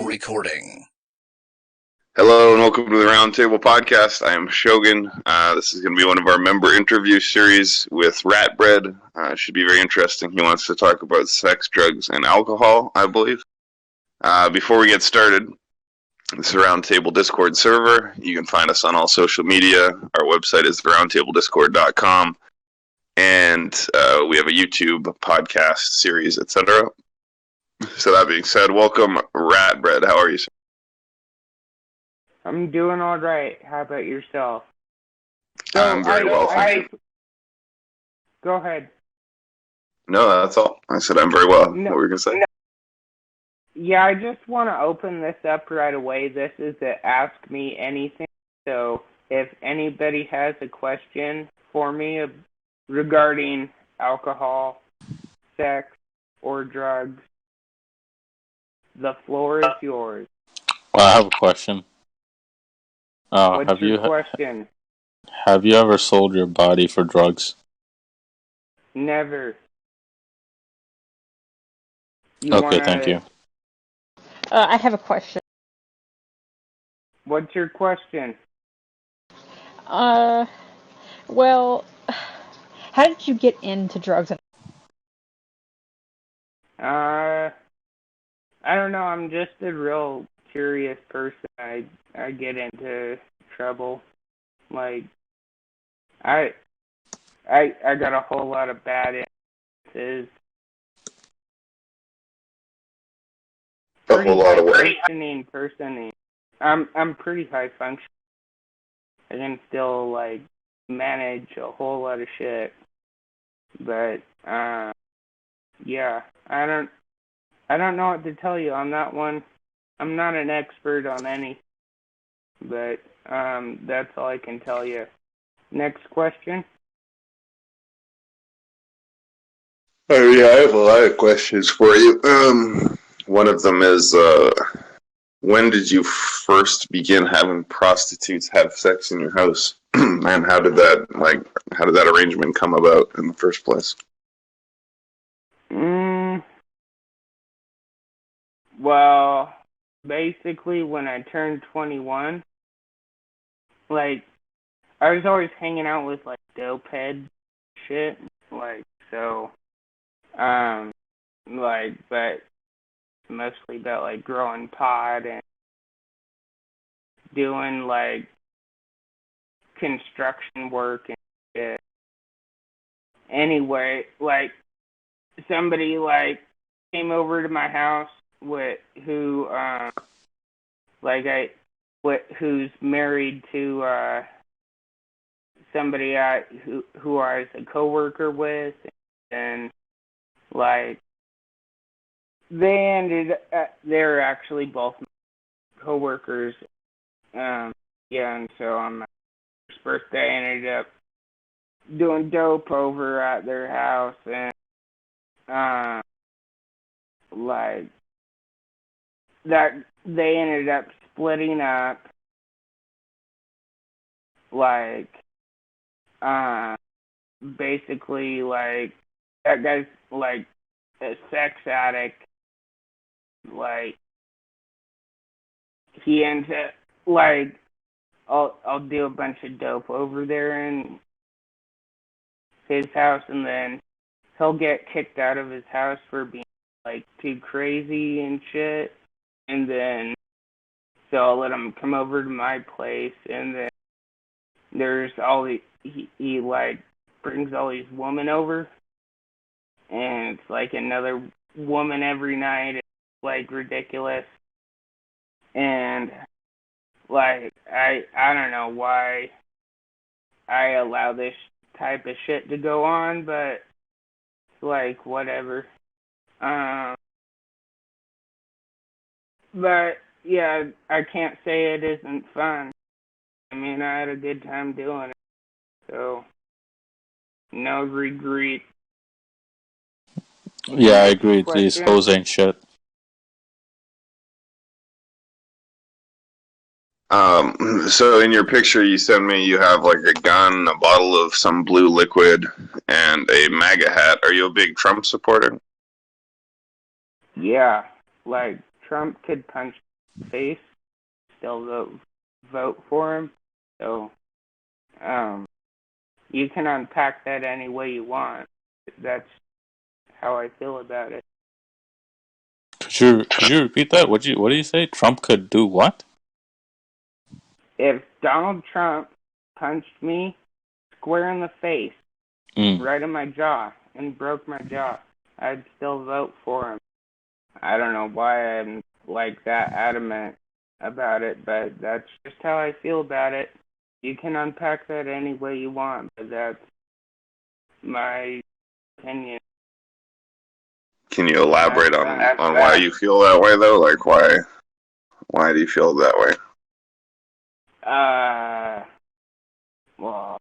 recording. Hello and welcome to the Roundtable Podcast. I am Shogun. This is going to be one of our member interview series with Ratbread. It should be very interesting. He wants to talk about sex, drugs, and alcohol, I believe. Before we get started, this is a Roundtable Discord server. You can find us on all social media. Our website is theroundtablediscord.com. And we have a YouTube podcast series, etc. So that being said, welcome Ratbread. How are you, sir? I'm doing all right. How about yourself? I'm very well, thank you. Go ahead. No, that's all. I said I'm very well. No, what were you going to say? No. Yeah, I just want to open this up right away. This is the Ask Me Anything. So if anybody has a question for me regarding alcohol, sex, or drugs, the floor is yours. Well, I have a question. What's your question? Have you ever sold your body for drugs? Never. Okay, thank you. I have a question. What's your question? Well, how did you get into drugs? I don't know. I'm just a real curious person. I get into trouble. Like, I got a whole lot of bad influences. A whole lot of what? Person. I'm pretty high functioning. I can still like manage a whole lot of shit. But yeah, I don't know what to tell you on that one. I'm not an expert on any, but that's all I can tell you. Next question. Oh yeah, I have a lot of questions for you. One of them is, when did you first begin having prostitutes have sex in your house, and how did that arrangement come about in the first place? Well, basically, when I turned 21, like, I was always hanging out with, like, dope head shit, like, so, like, but mostly about, like, growing pot and doing, like, construction work and shit. Anyway, like, somebody, like, came over to my house who's married to somebody who I was a coworker with, and like they're actually both coworkers. Yeah, and so on my first birthday, I ended up doing dope over at their house, and like that they ended up splitting up, like basically, like, that guy's like a sex addict. Like, he ends up, like, I'll do a bunch of dope over there in his house, and then he'll get kicked out of his house for being, like, too crazy and shit. And then, so I'll let him come over to my place, and then there's he like, brings all these women over, and it's, like, another woman every night. It's, like, ridiculous. And, like, I don't know why I allow this type of shit to go on, but, like, whatever. But, yeah, I can't say it isn't fun. I mean, I had a good time doing it, so no regret. Yeah, I agree. These hoes ain't shit. So in your picture you sent me, you have like a gun, a bottle of some blue liquid, and a MAGA hat. Are you a big Trump supporter? Yeah, like, Trump could punch face, still vote for him. So, you can unpack that any way you want. That's how I feel about it. Could you repeat that? What do you say? Trump could do what? If Donald Trump punched me square in the face, right in my jaw, and broke my jaw, I'd still vote for him. I don't know why I'm like that adamant about it, but that's just how I feel about it. You can unpack that any way you want, but that's my opinion. Can you elaborate on why you feel that way, though? Like, why do you feel that way? Well,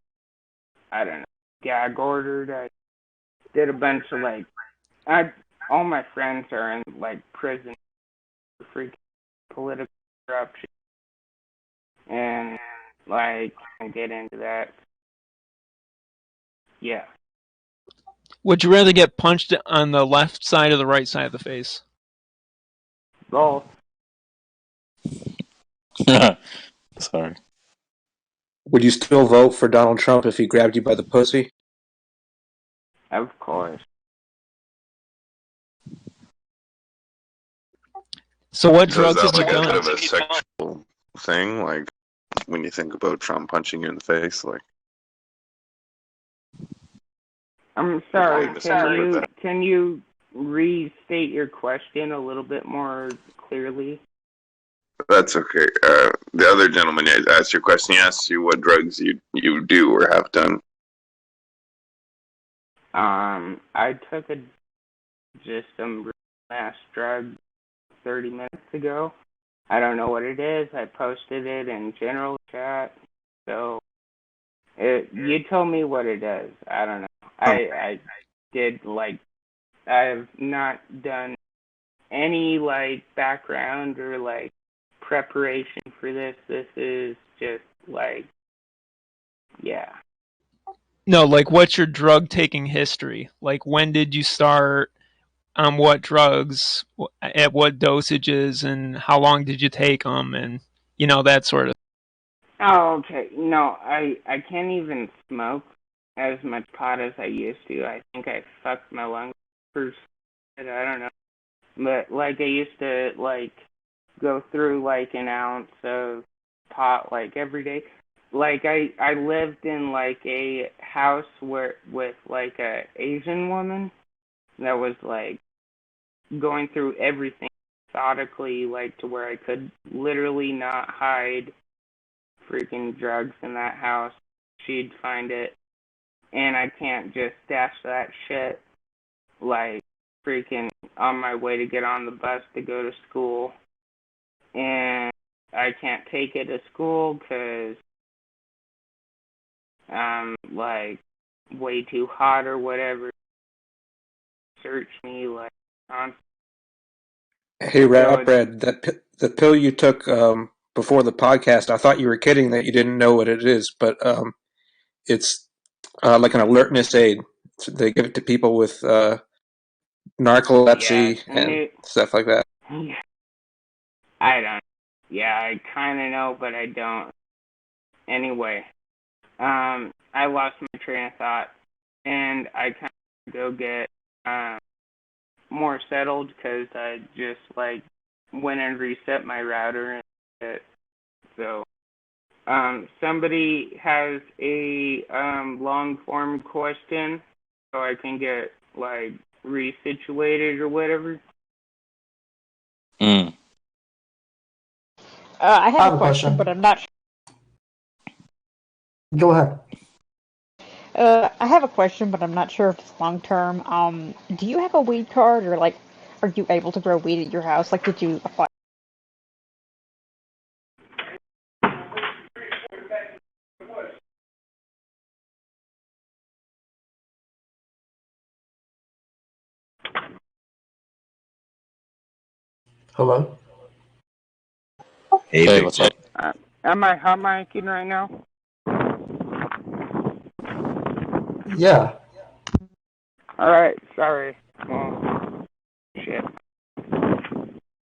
I don't know. Gag ordered. I did a bunch of all my friends are in prison for freaking political corruption, and I can't get into that. Yeah. Would you rather get punched on the left side or the right side of the face? Both. Sorry. Would you still vote for Donald Trump if he grabbed you by the pussy? Of course. So what drugs have you done? done? Is that a bit of a sexual thing? Like, when you think about Trump punching you in the face, like... I'm sorry, can you restate your question a little bit more clearly? That's okay. The other gentleman asked your question. He asked you what drugs you do or have done. I took just some mass drug 30 minutes ago. I don't know what it is. I posted it in general chat. So, you told me what it is. I don't know. I did, I have not done any, background or, preparation for this. This is just, yeah. No, what's your drug taking history? When did you start? On what drugs? At what dosages? And how long did you take them? And, that sort of. Oh, okay. No, I can't even smoke as much pot as I used to. I think I fucked my lungs first. I don't know. But, I used to, go through, an ounce of pot, every day. I lived in, a house with, a Asian woman that was, going through everything methodically, to where I could literally not hide freaking drugs in that house. She'd find it. And I can't just stash that shit, freaking on my way to get on the bus to go to school. And I can't take it to school because I'm, way too hot or whatever. Search me, on. Hey, Rat Bread, the pill you took before the podcast, I thought you were kidding that you didn't know what it is, but it's like an alertness aid. So they give it to people with narcolepsy and stuff like that. I don't. Yeah, I kind of know, but I don't. Anyway, I lost my train of thought, and I kind of go get more settled because I just went and reset my router and shit. So, somebody has a long form question, so I can get resituated or whatever. I have a question, but I'm not sure. Go ahead. I have a question, but I'm not sure if it's long term. Do you have a weed card, or are you able to grow weed at your house? Did you apply? Hello? Hey, what's up? Am I hot micing right now? Yeah. Alright, sorry. Well, shit.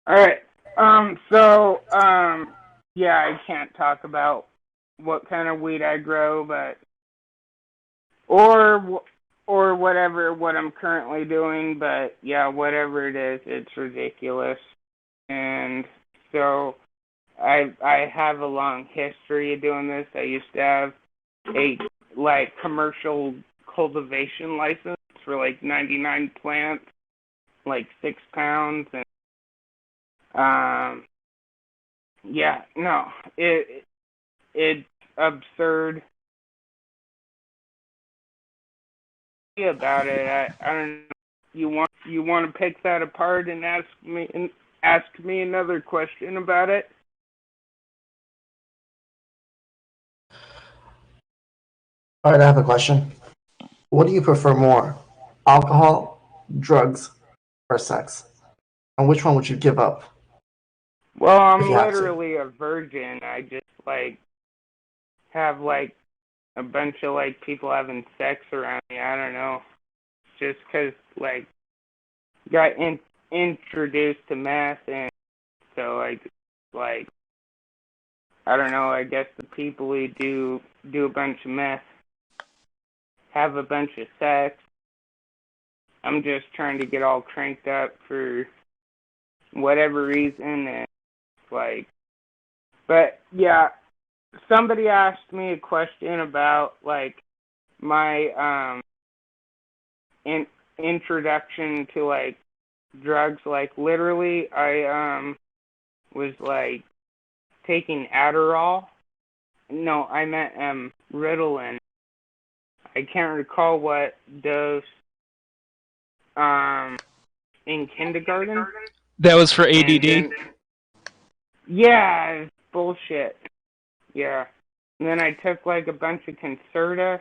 Alright, Yeah, I can't talk about what kind of weed I grow, but or whatever what I'm currently doing, but yeah, whatever it is, it's ridiculous. And so I have a long history of doing this. I used to have a commercial cultivation license for 99 plants, 6 pounds, and yeah, no, it's absurd about it. I don't know. You want to pick that apart and ask me another question about it? All right, I have a question. What do you prefer more, alcohol, drugs, or sex? And which one would you give up Well, if I'm you have to? literally a virgin. I just have a bunch of people having sex around me. I don't know. Just 'cause got introduced to meth, and so I don't know. I guess the people who do a bunch of meth have a bunch of sex. I'm just trying to get all cranked up for whatever reason, and but yeah, somebody asked me a question about my introduction to drugs. Literally, I was taking Adderall. No, I meant Ritalin. I can't recall what dose in kindergarten. That was for ADD. Then, yeah, it's bullshit. Yeah. And then I took a bunch of Concerta,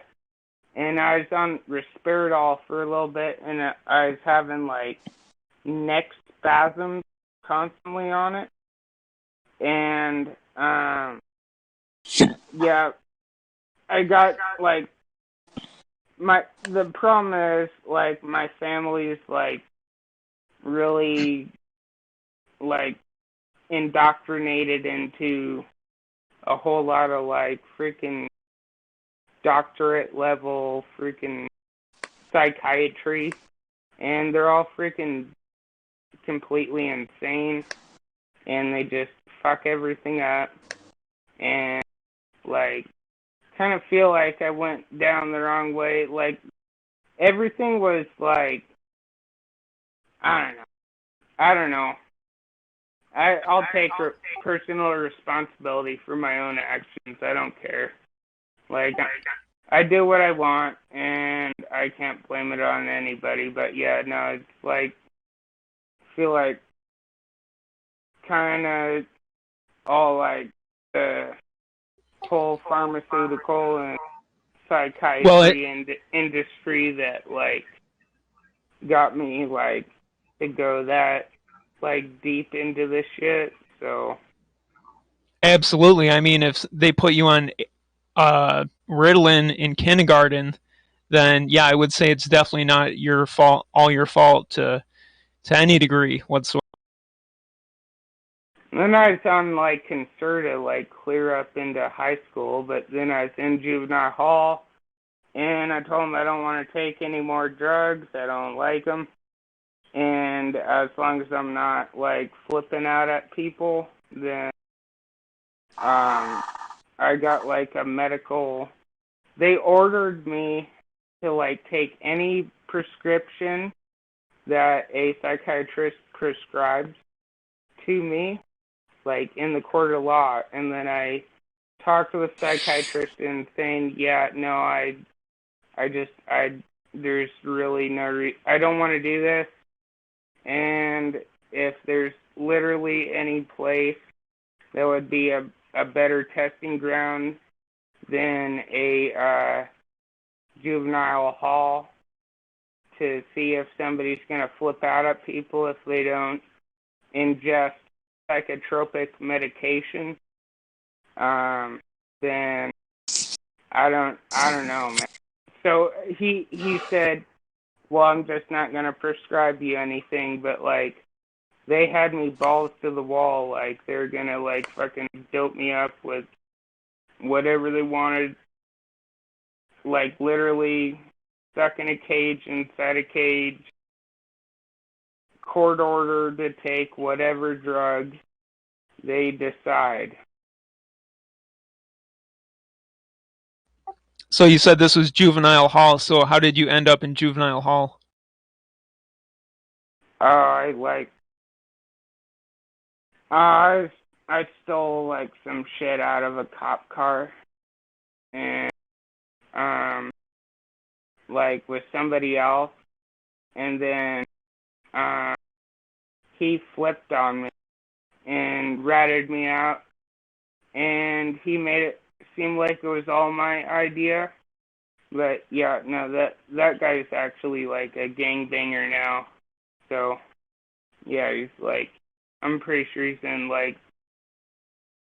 and I was on Risperidol for a little bit, and I was having neck spasms constantly on it. And yeah, I got the problem is my family's really indoctrinated into a whole lot of freaking doctorate level freaking psychiatry, and they're all freaking completely insane, and they just fuck everything up, and kind of feel like I went down the wrong way. Everything was I don't know. I'll take personal responsibility for my own actions. I don't care. I do what I want, and I can't blame it on anybody. But yeah, no, it's I feel kind of all the whole pharmaceutical and psychiatry industry that got me to go that deep into this shit. So Absolutely. I mean, if they put you on Ritalin in kindergarten, then yeah, I would say it's definitely not your fault, all your fault to any degree whatsoever. then I was on Concerta clear up into high school, but then I was in juvenile hall, and I told them I don't want to take any more drugs. I don't like them, and as long as I'm not flipping out at people, then I got a medical. They ordered me to take any prescription that a psychiatrist prescribes to me, in the court of law, and then I talked to the psychiatrist and saying, yeah, no, there's really no I don't want to do this, and if there's literally any place that would be a better testing ground than a juvenile hall to see if somebody's going to flip out at people if they don't ingest psychotropic medication, then I don't know, man. So he said, well, I'm just not going to prescribe you anything, but they had me balls to the wall, like they're gonna like fucking dope me up with whatever they wanted, like literally stuck in a cage, inside a cage, court order to take whatever drug they decide. So you said this was juvenile hall. So how did you end up in juvenile hall? I like I stole like some shit out of a cop car, and like with somebody else, and then he flipped on me and ratted me out, and he made it seem like it was all my idea. But yeah, no, that guy's actually like a gangbanger now. So yeah, he's like, I'm pretty sure he's in like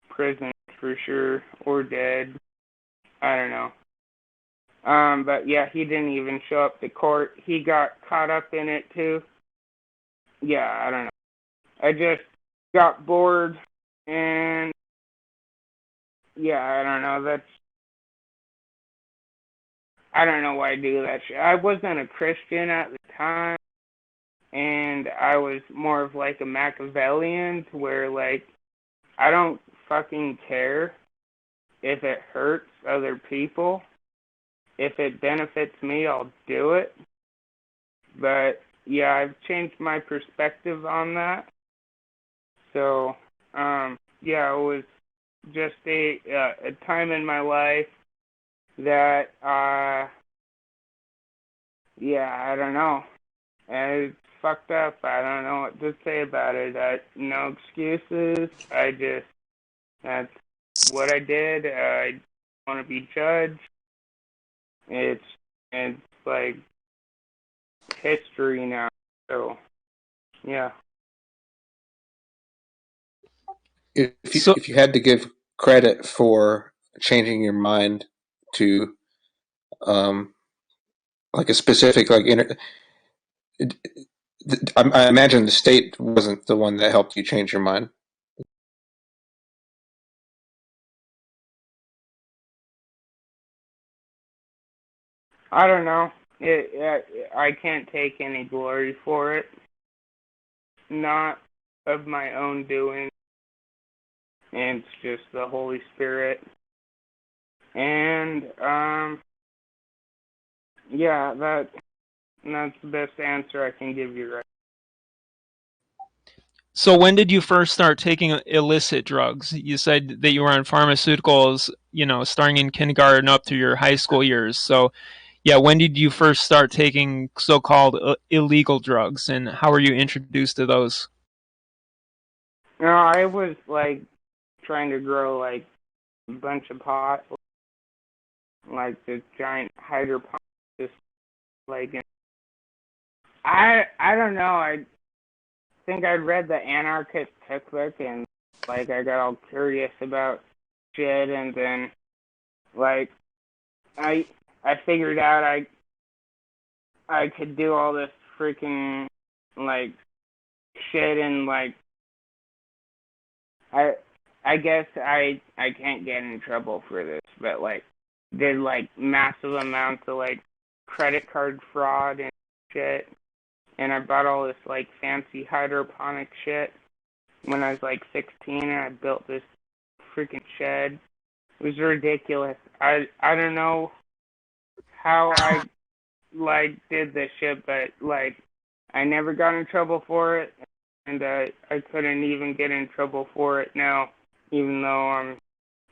prison for sure, or dead. I don't know. But yeah, he didn't even show up to court. He got caught up in it too. Yeah, I don't know. I just got bored, and yeah, I don't know. I don't know why I do that shit. I wasn't a Christian at the time, and I was more of like a Machiavellian, to where like I don't fucking care if it hurts other people. If it benefits me, I'll do it. But yeah, I've changed my perspective on that. So yeah, it was just a time in my life that yeah, I don't know. It's fucked up. I don't know what to say about it. No excuses. That's what I did. I don't want to be judged. It's like history now. So yeah. If you had to give credit for changing your mind to like a specific I imagine the state wasn't the one that helped you change your mind. I don't know. I can't take any glory for it. Not of my own doing. And it's just the Holy Spirit. And yeah, that's the best answer I can give you right. So when did you first start taking illicit drugs? You said that you were on pharmaceuticals, starting in kindergarten up through your high school years. So yeah, when did you first start taking so-called illegal drugs, and how were you introduced to those? No, I was like trying to grow like a bunch of pot, like this giant hydroponic, just like I don't know. I think I read the anarchist cookbook, and like I got all curious about shit, and then like I figured out I could do all this freaking like shit, and like I guess I can't get in trouble for this, but like did like massive amounts of like credit card fraud and shit, and I bought all this like fancy hydroponic shit when I was like 16, and I built this freaking shed. It was ridiculous. I don't know how I like did this shit, but like I never got in trouble for it, and I couldn't even get in trouble for it now, even though I'm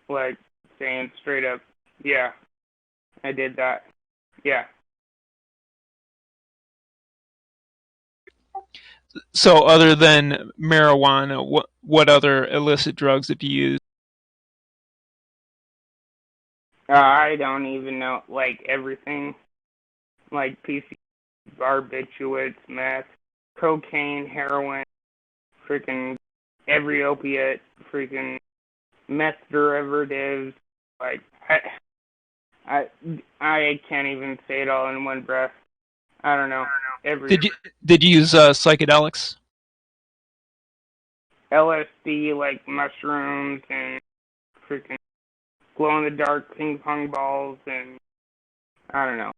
like saying straight up, yeah, I did that. Yeah. So other than marijuana, what other illicit drugs have you used? I don't even know, like everything, like PC, barbiturates, meth, cocaine, heroin, freaking every opiate, freaking meth derivatives. Like I can't even say it all in one breath. I don't know. Did you use psychedelics? LSD, like mushrooms and freaking glow-in-the-dark ping pong balls, and I don't know.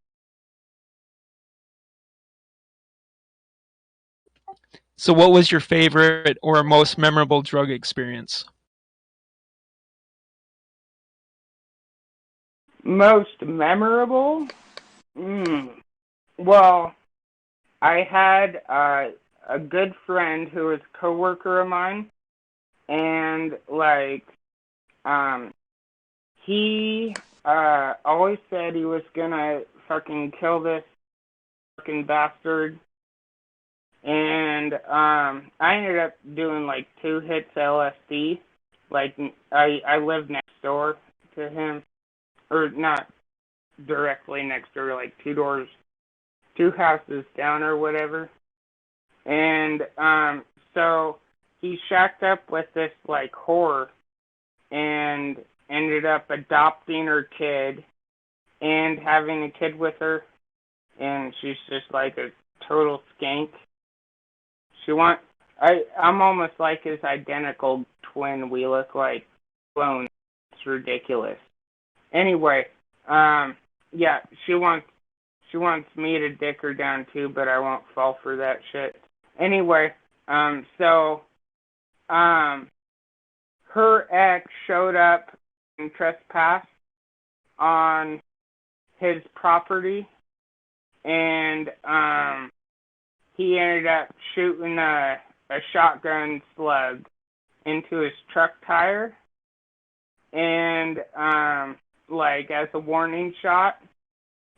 So, what was your favorite or most memorable drug experience? Most memorable? Well, I had a good friend who was a coworker of mine, and like, he always said he was gonna fucking kill this fucking bastard, and I ended up doing like 2 hits LSD. Like, I lived next door to him, or not directly next door, like 2 houses down or whatever. And so he shacked up with this like whore and ended up adopting her kid and having a kid with her, and she's just like a total skank. I'm almost like his identical twin. We look like clones. It's ridiculous. Anyway, yeah, she wants me to dick her down too, but I won't fall for that shit. Anyway, so her ex showed up and trespassed on his property, and he ended up shooting a shotgun slug into his truck tire, and like as a warning shot.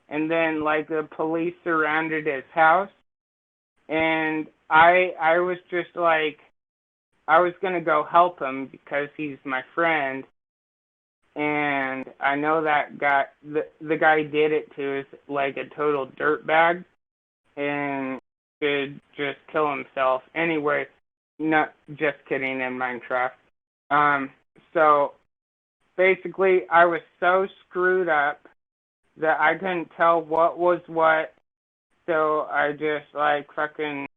And then like the police surrounded his house, and I was just like, I was gonna go help him because he's my friend, and I know that guy, the guy he did it to is like a total dirtbag and should just kill himself. Anyway, not just kidding, in Minecraft. So basically, I was so screwed up that I couldn't tell what was what, so I just like fucking,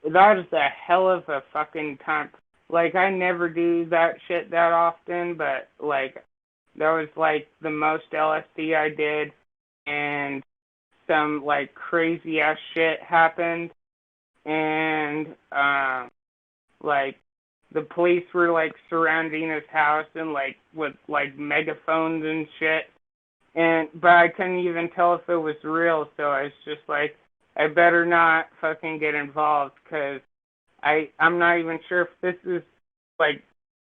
that was a hell of a fucking time. Like, I never do that shit that often, but like, that was like the most LSD I did, and some like crazy ass shit happened, and like the police were like surrounding his house and like with like megaphones and shit, but I couldn't even tell if it was real, so I was just like, I better not fucking get involved, because I'm not even sure if this is like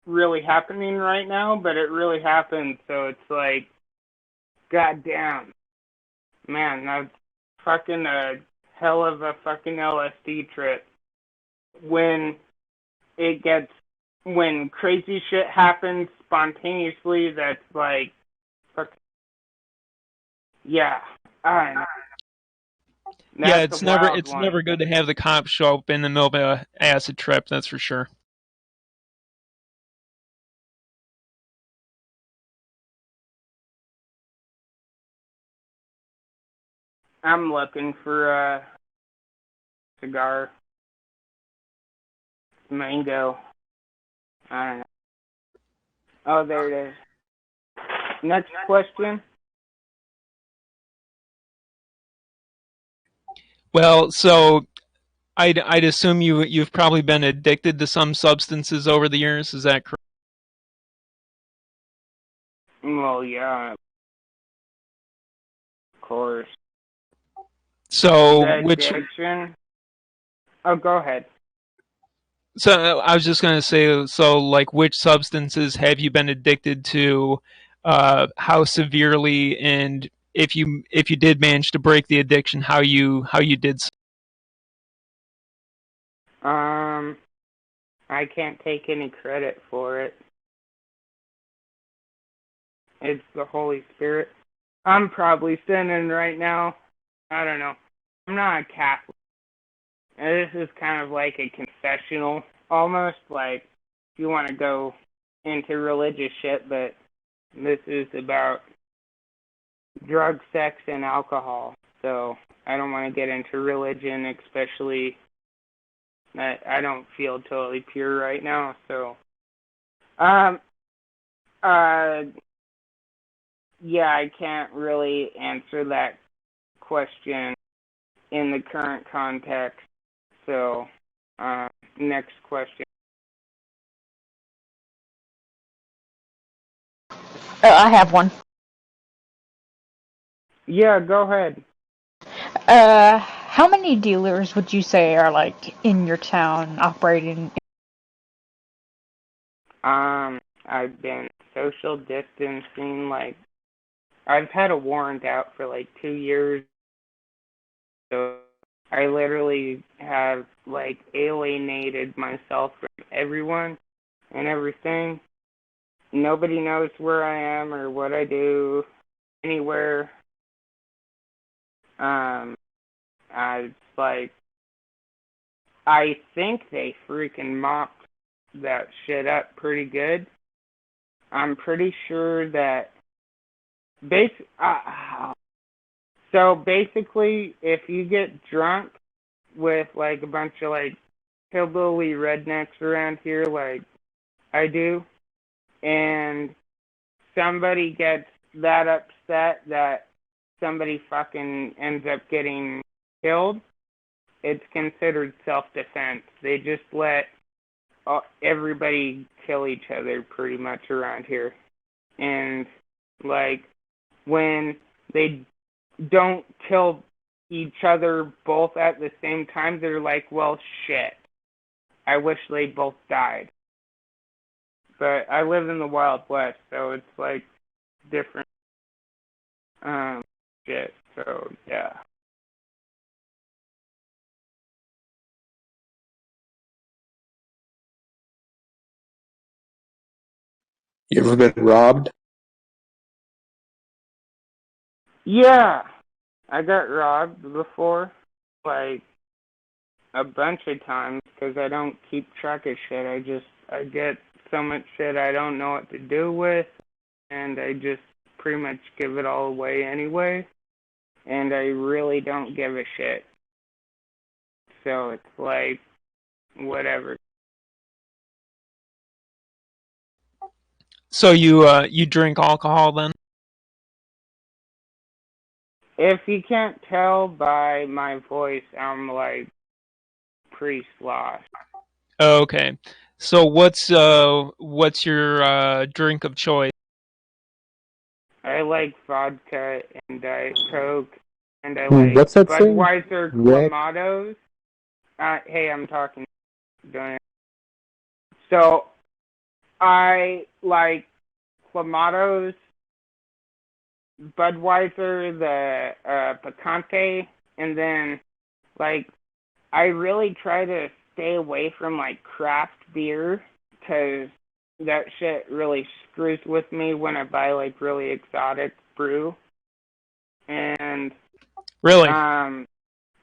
really happening right now, but it really happened, so it's like, goddamn, man, that's fucking a hell of a fucking LSD trip. When crazy shit happens spontaneously, that's like, fuck, yeah, I don't know. Yeah, That's it's never good to have the cops show up in the middle of an acid trip, that's for sure. I'm looking for a cigar. Mango. I don't know. Oh, there it is. Next question. Well, so I'd assume you've probably been addicted to some substances over the years. Is that correct? Well, yeah, of course. So The which? addiction. Oh, go ahead. So I was just gonna say, so like, which substances have you been addicted to? How severely, and if you did manage to break the addiction, how you did? I can't take any credit for it. It's the Holy Spirit. I'm probably sinning right now. I don't know. I'm not a Catholic. And this is kind of like a confessional, almost like, if you want to go into religious shit, but this is about drug, sex, and alcohol. So I don't want to get into religion, especially I don't feel totally pure right now, so yeah, I can't really answer that question in the current context. So, next question. I have one. Yeah, go ahead. How many dealers would you say are like in your town operating? I've been social distancing, like, I've had a warrant out for like 2 years, so I literally have like alienated myself from everyone and everything. Nobody knows where I am or what I do anywhere. I like, I think they freaking mocked that shit up pretty good. I'm pretty sure that so basically, if you get drunk with like a bunch of like hillbilly rednecks around here, like I do, and somebody gets that upset that somebody fucking ends up getting killed, it's considered self-defense. They just let everybody kill each other pretty much around here. And, like, when they don't kill each other both at the same time, they're like, well, shit. I wish they both died. But I live in the Wild West, so it's, like, different shit. So, yeah. You ever been robbed? Yeah, I got robbed before, like, a bunch of times, because I don't keep track of shit. I get so much shit I don't know what to do with, and I just pretty much give it all away anyway, and I really don't give a shit. So it's like, whatever. So you drink alcohol then? If you can't tell by my voice, I'm like pretty sloshed. Okay. So what's your drink of choice? I like vodka and Diet Coke, and I like What's that saying? Budweiser Red? Clamatos. Hey, I'm talking. Don't it? So I like Clamatos, Budweiser, the Picante, and then like I really try to stay away from like craft beer because that shit really screws with me when I buy like really exotic brew. And Really?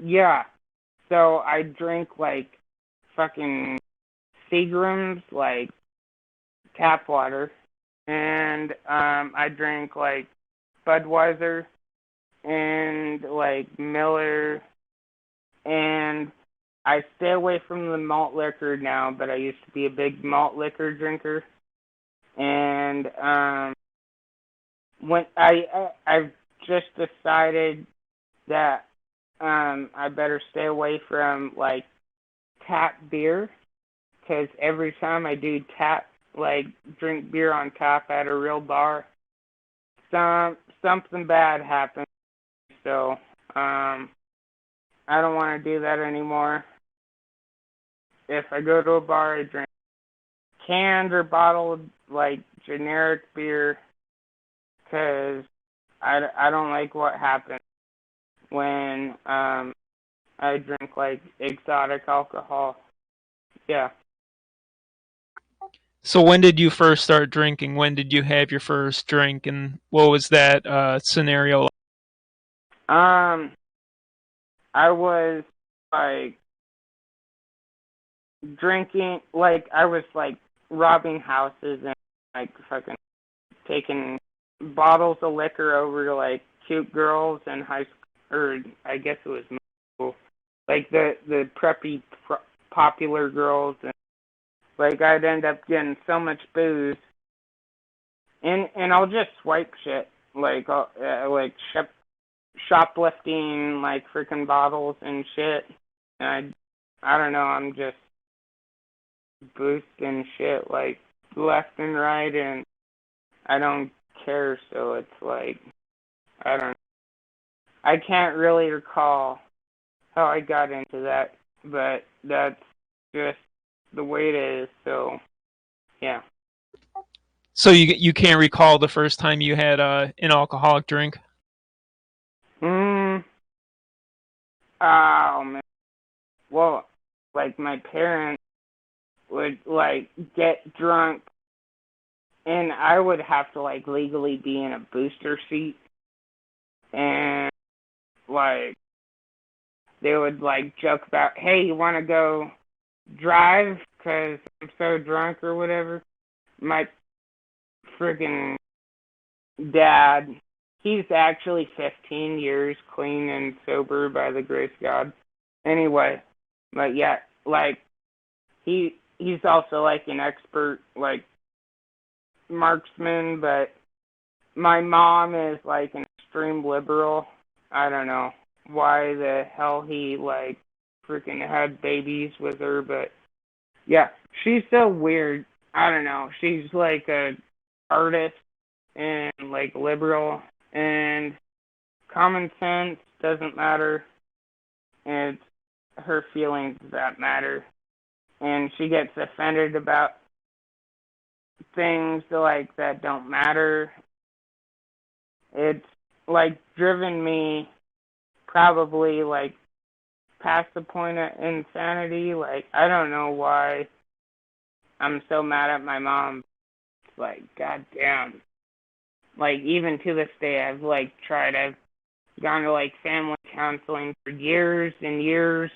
yeah. So I drink like fucking Seagram's, like tap water, and I drink like Budweiser and like Miller, and I stay away from the malt liquor now, but I used to be a big malt liquor drinker. And when I've just decided that I better stay away from like tap beer, because every time I do drink beer on tap at a real bar, something bad happens. So I don't want to do that anymore. If I go to a bar, I drink canned or bottled like generic beer, because I don't like what happens when I drink like exotic alcohol. Yeah. So when did you first start drinking? When did you have your first drink, and what was that scenario like? I was like drinking, like I was like robbing houses and like fucking taking bottles of liquor over to like cute girls in high school, or I guess it was middle school, like the preppy popular girls, and like I'd end up getting so much booze, and I'll just swipe shit, like shoplifting like freaking bottles and shit. And I don't know, I'm just boosting shit like left and right, and I don't care. So it's like I can't really recall how I got into that, but that's just the way it is. So yeah. So you can't recall the first time you had an alcoholic drink? Oh man. Well, like my parents would like get drunk, and I would have to like legally be in a booster seat, and like they would like joke about, hey, you want to go drive because I'm so drunk or whatever. My friggin' dad, he's actually 15 years clean and sober by the grace of God. Anyway, but yeah, like he's also like an expert like marksman, but my mom is like an extreme liberal. I don't know why the hell he like freaking had babies with her, but yeah, she's so weird. I don't know. She's like a artist and like liberal, and common sense doesn't matter. It's her feelings that matter, and she gets offended about things like that don't matter. It's like driven me probably like past the point of insanity. Like I don't know why I'm so mad at my mom. It's like goddamn. Like even to this day, I've gone to like family counseling for years and years,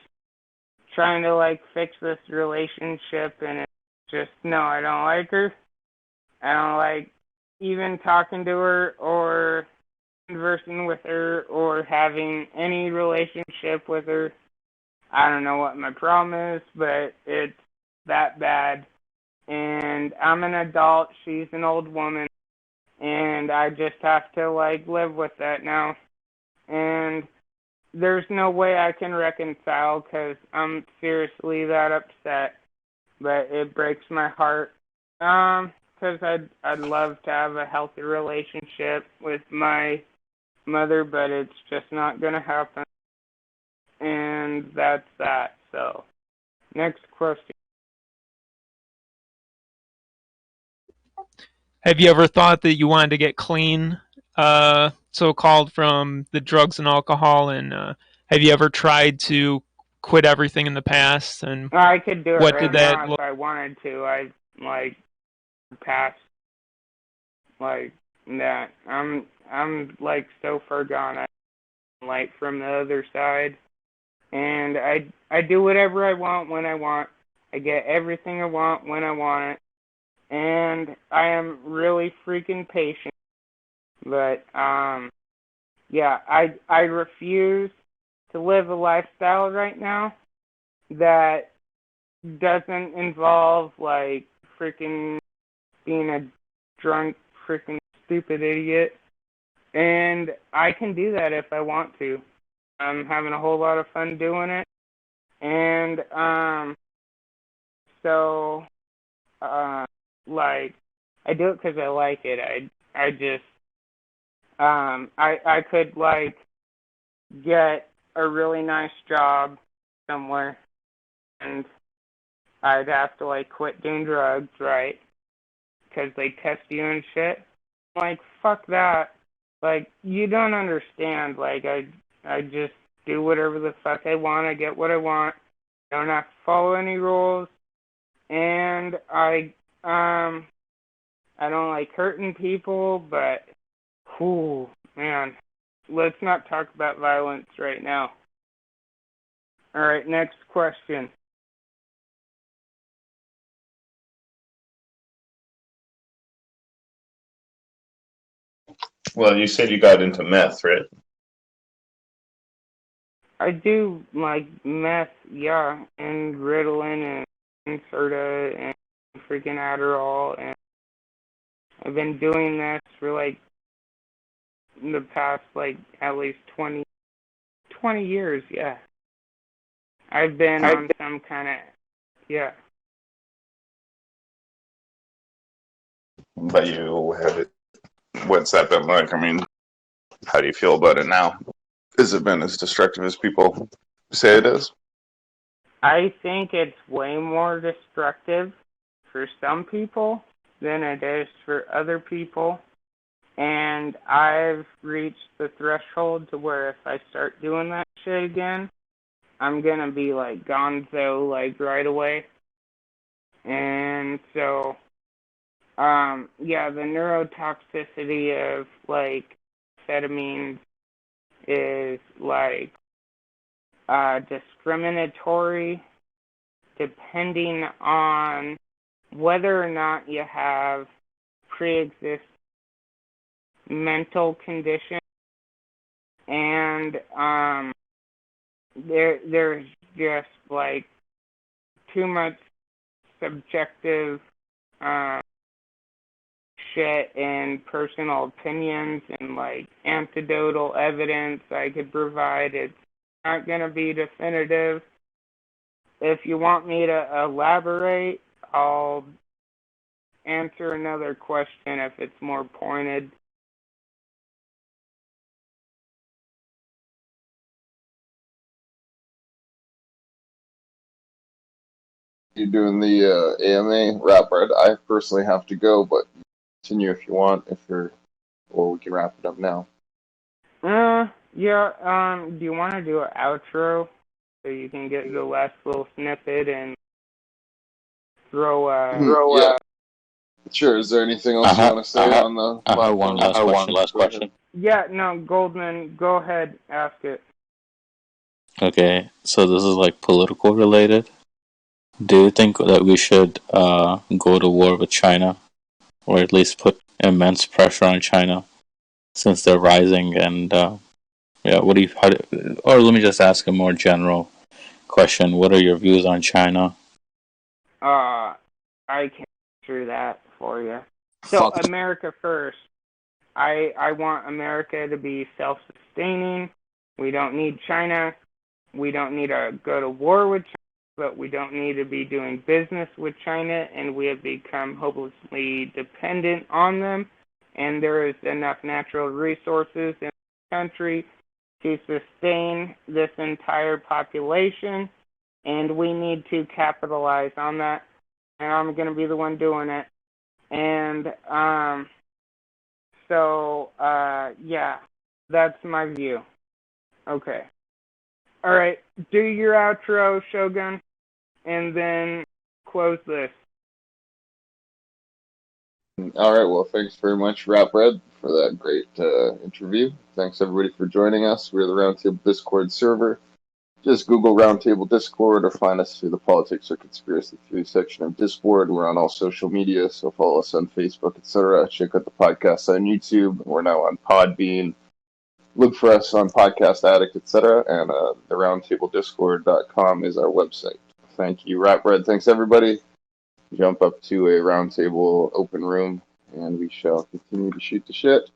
trying to like fix this relationship, and it's just no, I don't like her. I don't like even talking to her or conversing with her or having any relationship with her. I don't know what my problem is, but it's that bad. And I'm an adult, she's an old woman, and I just have to like live with that now. And there's no way I can reconcile because I'm seriously that upset. But it breaks my heart. Because I'd love to have a healthy relationship with my mother, but it's just not gonna happen. And that's that. So, next question. Have you ever thought that you wanted to get clean, so-called, from the drugs and alcohol? And have you ever tried to quit everything in the past? And I could do it what right did that now if I wanted to. I like past like that. I'm like so far gone. I'm like from the other side, and I do whatever I want when I want. I get everything I want when I want it, and I am really freaking patient. But yeah, I refuse to live a lifestyle right now that doesn't involve like freaking being a drunk freaking stupid idiot. And I can do that if I want to. I'm having a whole lot of fun doing it. And so like I do it because I like it. I just I could like get a really nice job somewhere, and I'd have to like quit doing drugs, right? Because they test you and shit. Like fuck that. Like you don't understand. Like I just do whatever the fuck I want. I get what I want. I don't have to follow any rules, and I don't like hurting people, but whew, man, let's not talk about violence right now. All right, next question. Well, you said you got into meth, right? I do like meth, yeah, and Ritalin and Serta and freaking Adderall, and I've been doing this for like the past like at least 20 years, yeah. I've been on some kind of, yeah. But you have it. What's that been like? I mean, how do you feel about it now? Has it been as destructive as people say it is? I think it's way more destructive for some people than it is for other people. And I've reached the threshold to where if I start doing that shit again, I'm gonna be like gonzo like right away. And so, yeah, the neurotoxicity of like amphetamines is like discriminatory depending on whether or not you have pre-existing mental condition, and there's just like too much subjective shit and personal opinions and like anecdotal evidence I could provide. It's not gonna be definitive. If you want me to elaborate, I'll answer another question if it's more pointed. You're doing the AMA Rap Bread. I personally have to go, but continue if you want, or we can wrap it up now. Yeah, do you want to do an outro so you can get the last little snippet and throw yeah. Sure. Is there anything else you want to say on the I have one last question. Yeah, no, Goldman, go ahead, ask it. Okay, so this is like political related. Do you think that we should go to war with China, or at least put immense pressure on China since they're rising? And yeah, or let me just ask a more general question. What are your views on China? I can answer that for you. So, America first. I want America to be self-sustaining. We don't need China. We don't need to go to war with China, but we don't need to be doing business with China, and we have become hopelessly dependent on them. And there is enough natural resources in the country to sustain this entire population, and we need to capitalize on that. And I'm going to be the one doing it. And yeah, that's my view. Okay. All right, do your outro, Shogun, and then close this. All right. Well, thanks very much, Rap Bread, for that great interview. Thanks everybody for joining us. We're the Roundtable Discord server. Just Google Roundtable Discord or find us through the Politics or Conspiracy Theory section of Discord. We're on all social media, so follow us on Facebook, etc. Check out the podcast on YouTube. We're now on Podbean. Look for us on Podcast Addict, etc. And the roundtablediscord.com is our website. Thank you, Rap Bread. Thanks, everybody. Jump up to a Roundtable open room, and we shall continue to shoot the shit.